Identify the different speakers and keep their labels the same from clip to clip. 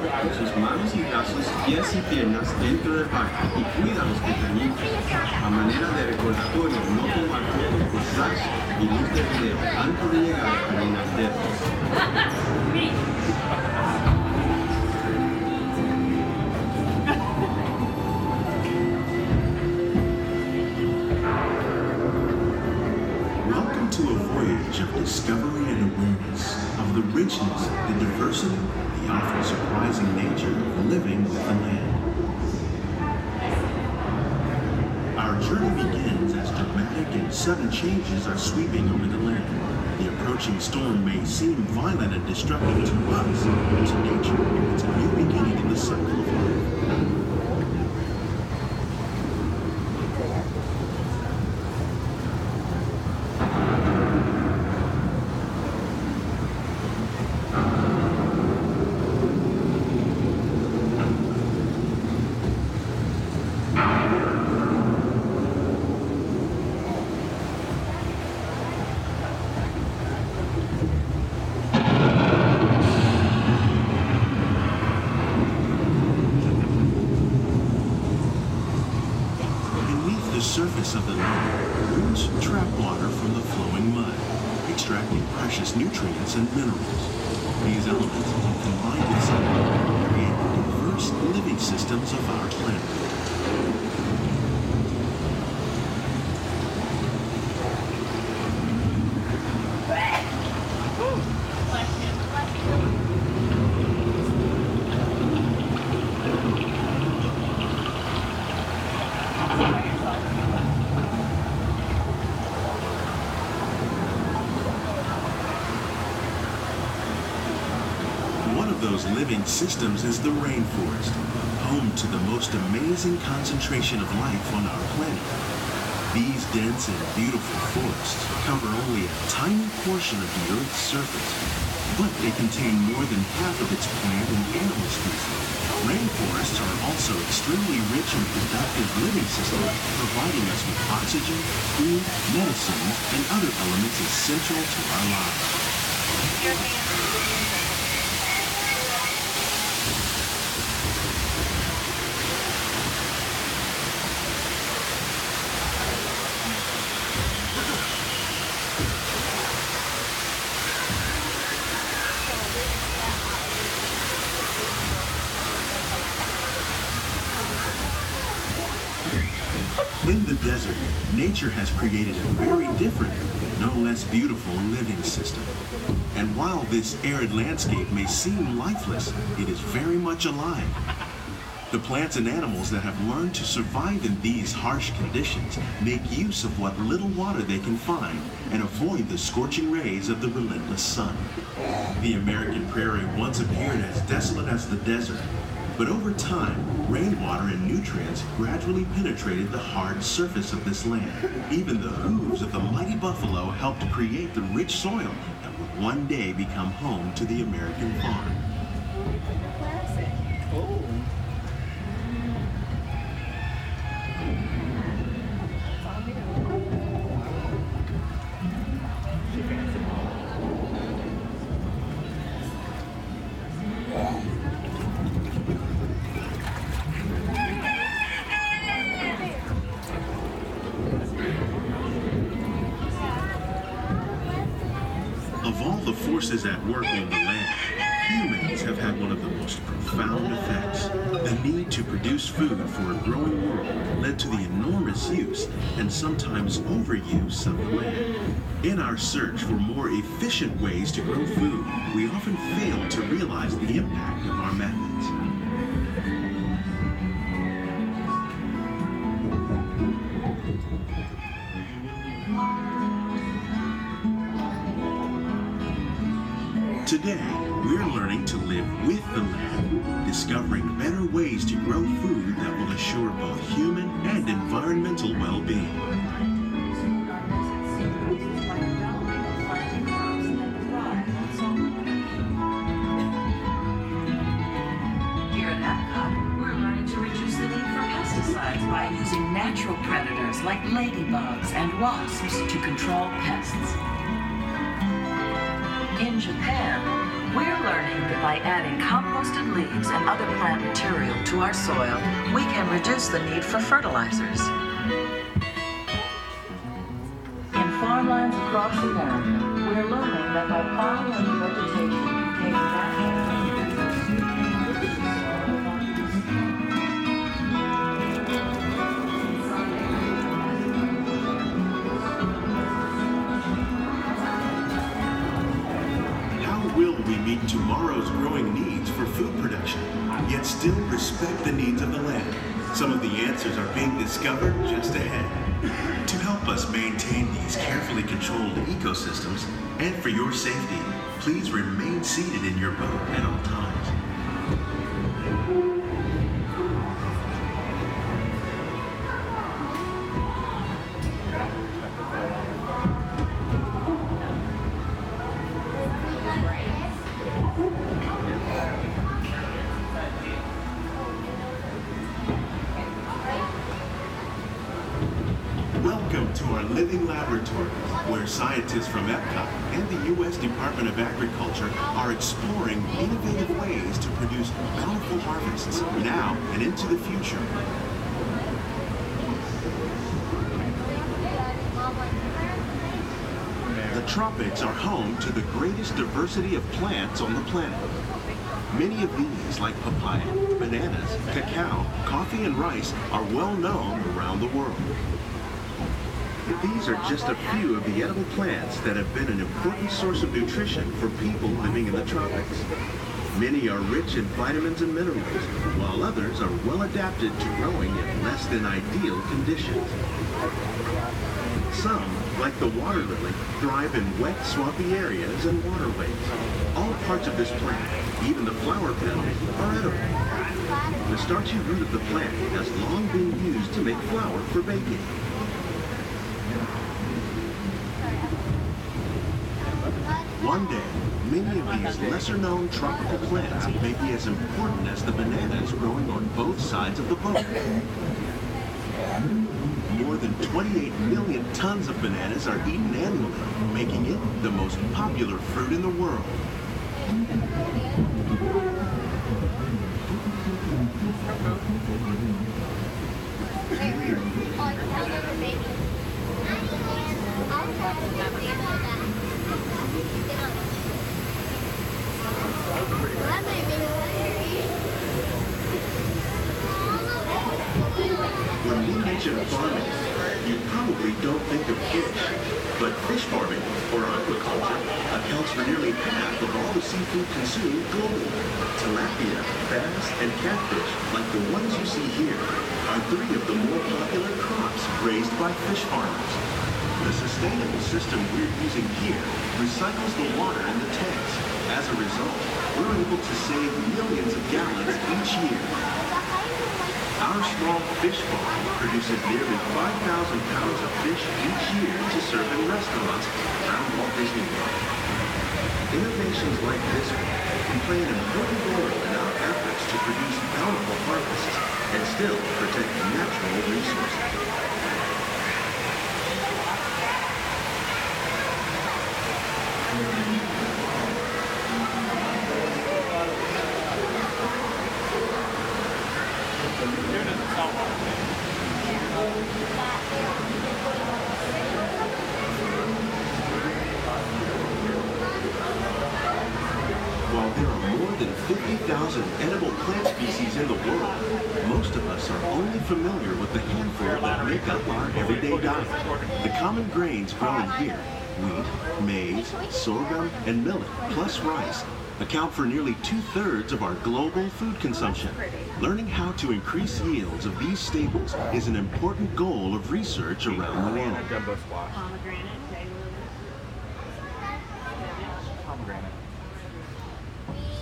Speaker 1: sus manos y brazos, pies y piernas dentro del parque y cuida a los pequeñitos. A manera de recordatorio, no tomar fotos con flash y luz de video antes de llegar a caminar dentro. Welcome to a voyage of discovery and awareness of the richness, the diversity, the often surprising nature of living with the land. Our journey begins as dramatic and sudden changes are sweeping over the land. The approaching storm may seem violent and destructive to us, but to nature, it's a new beginning in the cycle of life. Surface of the land, roots trap water from the flowing mud, extracting precious nutrients and minerals. These elements, combined with sunlight, create the diverse living systems of our planet. Those living systems is the rainforest, home to the most amazing concentration of life on our planet. These dense and beautiful forests cover only a tiny portion of the Earth's surface, but they contain more than half of its plant and animal species. Rainforests are also extremely rich and productive living systems, providing us with oxygen, food, medicines, and other elements essential to our lives. In the desert, nature has created a very different, no less beautiful living system. And while this arid landscape may seem lifeless, it is very much alive. The plants and animals that have learned to survive in these harsh conditions make use of what little water they can find and avoid the scorching rays of the relentless sun. The American prairie once appeared as desolate as the desert, but over time, rainwater and nutrients gradually penetrated the hard surface of this land. Even the hooves of the mighty buffalo helped create the rich soil that would one day become home to the American farm. Of all the forces at work on the land, humans have had one of the most profound effects. The need to produce food for a growing world led to the enormous use and sometimes overuse of the land. In our search for more efficient ways to grow food, we often fail to realize the impact of our methods. Today, we're learning to live with the land, discovering better ways to grow food that will assure both human and environmental well-being.
Speaker 2: Here at Epcot, we're learning to reduce the need for pesticides by using natural predators like ladybugs and wasps to control pests. In Japan, We're learning that by adding composted leaves and other plant material to our soil, we can reduce the need for fertilizers. In farmlands across America, we're learning that by pollinating vegetation containing natural
Speaker 1: will we meet tomorrow's growing needs for food production, yet still respect the needs of the land? Some of the answers are being discovered just ahead. To help us maintain these carefully controlled ecosystems, and for your safety, please remain seated in your boat at all times. Welcome to our living laboratories, where scientists from Epcot and the U.S. Department of Agriculture are exploring innovative ways to produce bountiful harvests now and into the future. The tropics are home to the greatest diversity of plants on the planet. Many of these, like papaya, bananas, cacao, coffee, and rice, are well known around the world. These are just a few of the edible plants that have been an important source of nutrition for people living in the tropics. Many are rich in vitamins and minerals, while others are well adapted to growing in less than ideal conditions. Some, like the water lily, thrive in wet, swampy areas and waterways. All parts of this plant, even the flower petals, are edible. The starchy root of the plant has long been used to make flour for baking. One day, many of these lesser-known tropical plants may be as important as the bananas growing on both sides of the boat. More than 28 million tons of bananas are eaten annually, making it the most popular fruit in the world. When we mention farming, you probably don't think of fish, but fish farming, or aquaculture, accounts for nearly half of all the seafood consumed globally. Tilapia, bass, and catfish, like the ones you see here, are three of the more popular crops raised by fish farmers. The sustainable system we're using here recycles the water in the tanks. As a result, we're able to save millions of gallons each year. Our small fish farm produces nearly 5,000 pounds of fish each year to serve in restaurants around Walt Disney World. Innovations like this one can play an important role in our efforts to produce bountiful harvests and still protect natural resources. While there are more than 50,000 edible plant species in the world, most of us are only familiar with the handful that make up our everyday diet. The common grains grown here, wheat, maize, sorghum, and millet, plus rice, account for nearly 2/3 of our global food consumption. Learning how to increase yields of these staples is an important goal of research around the world.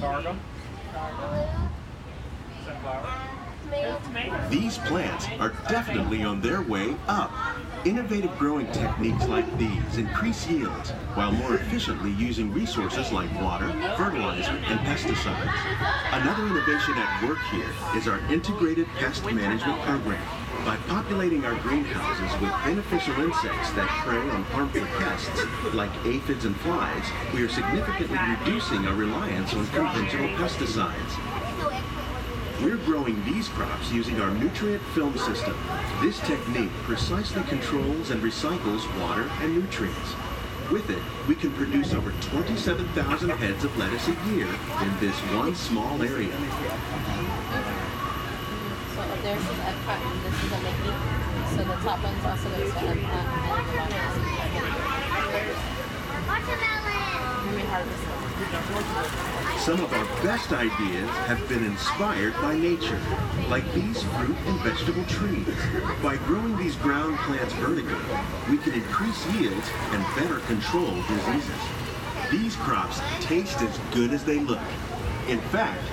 Speaker 3: Sorghum. Sunflower.
Speaker 1: These plants are definitely on their way up. Innovative growing techniques like these increase yields while more efficiently using resources like water, fertilizer, and pesticides. Another innovation at work here is our integrated pest management program. By populating our greenhouses with beneficial insects that prey on harmful pests like aphids and flies, we are significantly reducing our reliance on conventional pesticides. We're growing these crops using our nutrient film system. This technique precisely controls and recycles water and nutrients. With it, we can produce over 27,000 heads of lettuce a year in this one small area.
Speaker 3: So there's an Epcot and this is a Mickey. So the top one's also going to say Epcot and the bottom is Watermelon! Let me harvest them.
Speaker 1: Some of our best ideas have been inspired by nature, like these fruit and vegetable trees. By growing these ground plants vertically, we can increase yields and better control diseases. These crops taste as good as they look. In fact,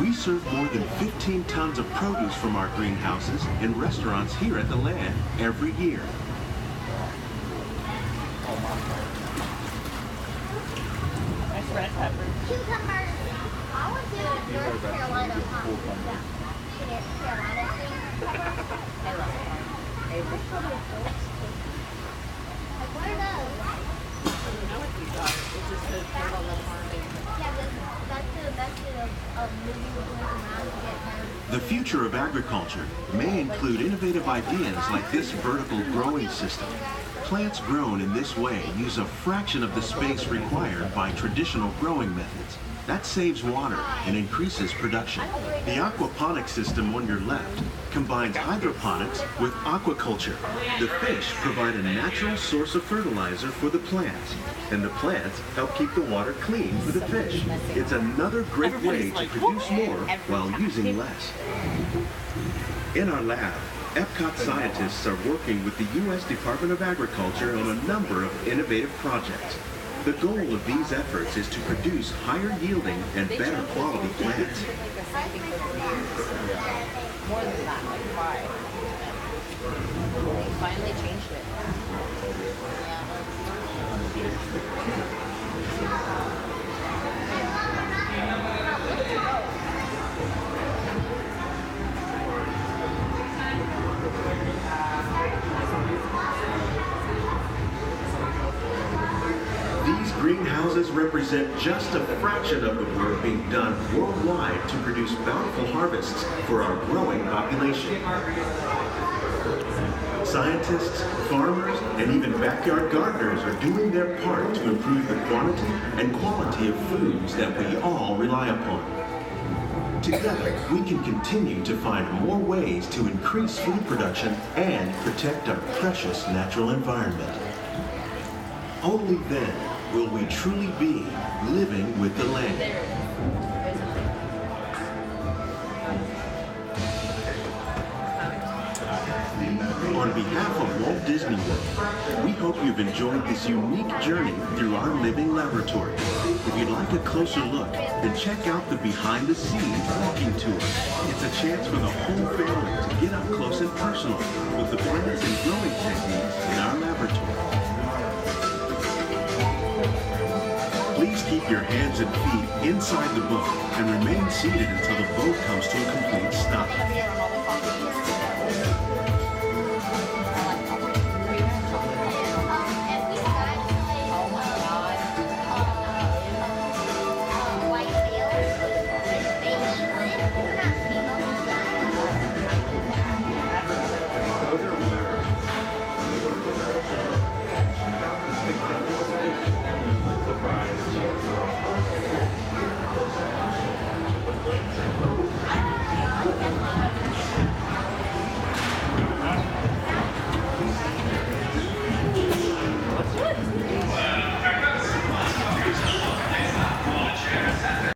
Speaker 1: we serve more than 15 tons of produce from our greenhouses in restaurants here at the land every year.
Speaker 3: Nice red pepper.
Speaker 4: Cucumbers. I would do North Carolina pop. Yeah. Carolina thing.
Speaker 3: I love it.
Speaker 4: Like, what are those?
Speaker 3: You know what these are? It's just the turtle that's farming.
Speaker 4: Yeah, back to moving the plants around to get them.
Speaker 1: The future of agriculture may include innovative ideas like this vertical growing system. Plants grown in this way use a fraction of the space required by traditional growing methods. That saves water and increases production. The aquaponics system on your left combines hydroponics with aquaculture. The fish provide a natural source of fertilizer for the plants, and the plants help keep the water clean for the fish. It's another great way to produce more while using less. In our lab, Epcot scientists are working with the U.S. Department of Agriculture on a number of innovative projects. The goal of these efforts is to produce higher yielding and better quality plants.
Speaker 3: More than that, like 5. They finally changed it.
Speaker 1: These greenhouses represent just a fraction of the work being done worldwide to produce bountiful harvests for our growing population. Scientists, farmers, and even backyard gardeners are doing their part to improve the quantity and quality of foods that we all rely upon. Together, we can continue to find more ways to increase food production and protect our precious natural environment. Only then will we truly be living with the land. On behalf of Walt Disney World, we hope you've enjoyed this unique journey through our living laboratory. If you'd like a closer look, then check out the behind-the-scenes walking tour. It's a chance for the whole family to get up close and personal with the plants and growing techniques in our laboratory. Please keep your hands and feet inside the boat and remain seated until the boat comes to a complete stop.